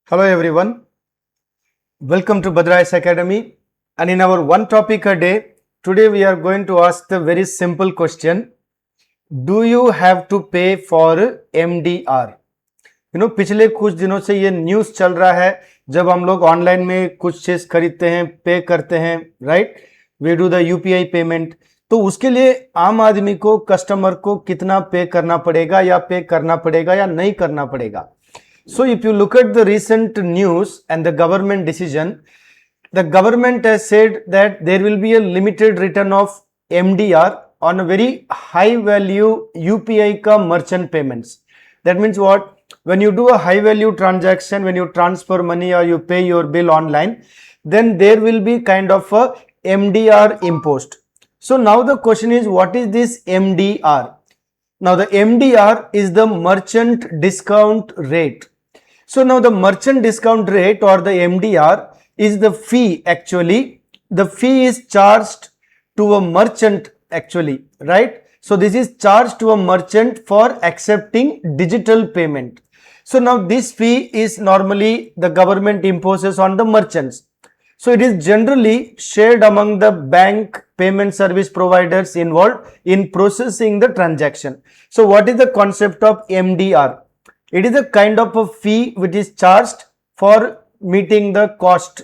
Hello everyone, welcome to Bhadra's Academy, and in our one topic a day, today we are going to ask the very simple question, do you have to pay for MDR? पिछले कुछ दिनों से ये news चल रहा है जब हम लोग ऑनलाइन में कुछ चीज़ खरीदते हैं, पे करते हैं, right, we do the UPI payment, तो उसके लिए आम आदमी को, कस्टमर को कितना पे करना पड़ेगा या नहीं करना पड़ेगा. So if you look at the recent news and the government decision, the government has said that there will be a limited return of MDR on a very high value UPI ka merchant payments. That means what? When you do a high value transaction, when you transfer money or you pay your bill online, then there will be kind of a MDR imposed. So now the question is, what is this MDR? Now the MDR is the merchant discount rate. So now the merchant discount rate or the MDR is the fee actually. The fee is charged to a merchant actually, right? So this is charged to a merchant for accepting digital payment. So now this fee is normally the government imposes on the merchants. So it is generally shared among the bank payment service providers involved in processing the transaction. So what is the concept of MDR? It is a kind of a fee which is charged for meeting the cost,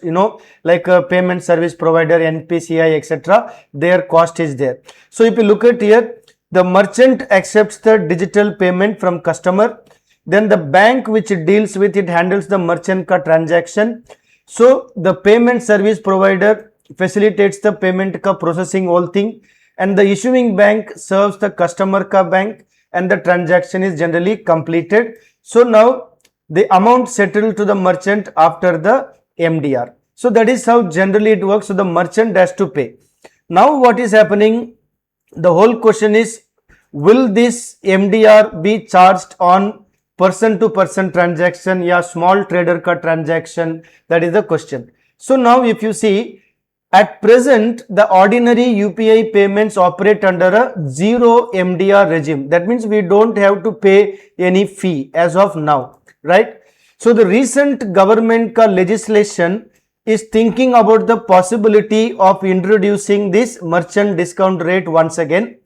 like a payment service provider, NPCI, etc. Their cost is there. So if you look at here, the merchant accepts the digital payment from customer. Then the bank which deals with it handles the merchant ka transaction. So the payment service provider facilitates the payment ka processing whole thing, and the issuing bank serves the customer ka bank, and the transaction is generally completed. So now the amount settled to the merchant after the MDR. So that is how generally it works. So the merchant has to pay. Now what is happening? The whole question is, will this MDR be charged on person to person transaction या small trader ka transaction? That is the question. So now if you see, at present the ordinary UPI payments operate under a zero MDR regime. That means we don't have to pay any fee as of now, right? So the recent government ka legislation is thinking about the possibility of introducing this merchant discount rate once again.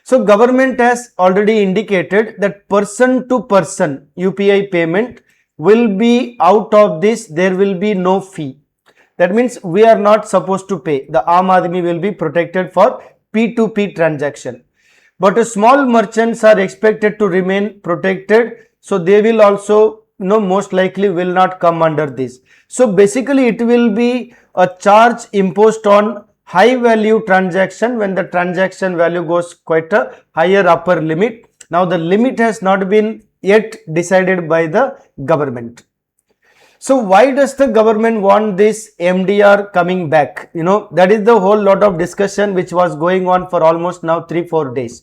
So government has already indicated that person to person UPI payment will be out of this. There will be no fee. That means we are not supposed to pay. The Aam Aadmi will be protected for P2P transaction. But small merchants are expected to remain protected. So they will also, most likely will not come under this. So basically it will be a charge imposed on high value transaction when the transaction value goes quite a higher upper limit. Now the limit has not been yet decided by the government. So why does the government want this MDR coming back? That is the whole lot of discussion which was going on for almost now 3-4 days.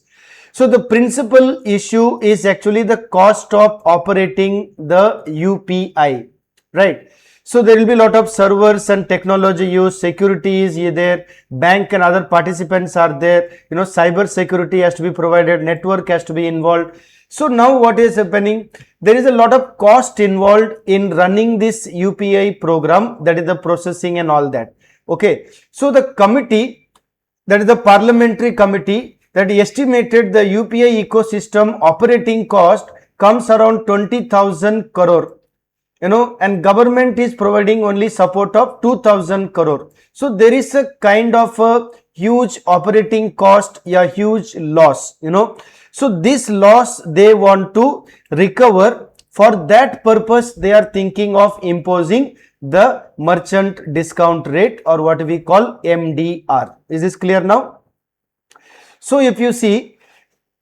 So the principal issue is actually the cost of operating the UPI, right? So there will be a lot of servers and technology use, security is there, bank and other participants are there, cyber security has to be provided, network has to be involved. So now what is happening? There is a lot of cost involved in running this UPI program, that is the processing and all that. Okay. So the committee, that is the parliamentary committee, that estimated the UPI ecosystem operating cost comes around 20,000 crore. And government is providing only support of 2,000 crore. So there is a kind of a huge operating cost, huge loss, So this loss they want to recover. For that purpose, they are thinking of imposing the merchant discount rate, or what we call MDR. Is this clear now? So if you see,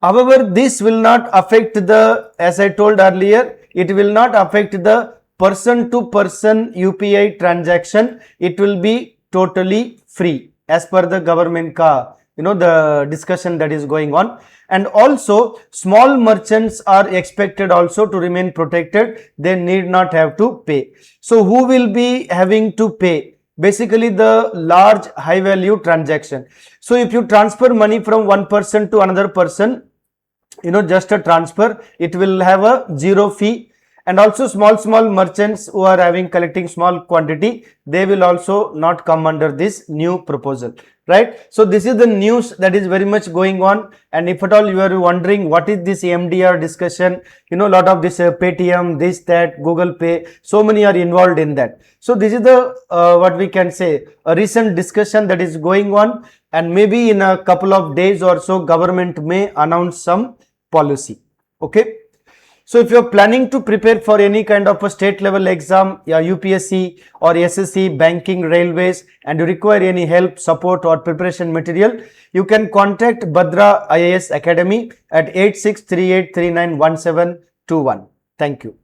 however, this will not affect the, as I told earlier, it will not affect the person to person UPI transaction. It will be totally free as per the government ka, the discussion that is going on. And also small merchants are expected also to remain protected. They need not have to pay. So who will be having to pay? Basically the large high value transaction. So if you transfer money from one person to another person, just a transfer, it will have a zero fee. and also small merchants who are having collecting small quantity, they will also not come under this new proposal, right? So this is the news that is very much going on, and if at all you are wondering what is this MDR discussion, you know, lot of this Paytm, this, that, Google Pay, so many are involved in that. So this is the what we can say, a recent discussion that is going on, and maybe in a couple of days or so government may announce some policy. Okay. So if you are planning to prepare for any kind of a state level exam, UPSC or SSC, banking, railways, and you require any help, support or preparation material, you can contact Bhadra IAS Academy at 8638391721. Thank you.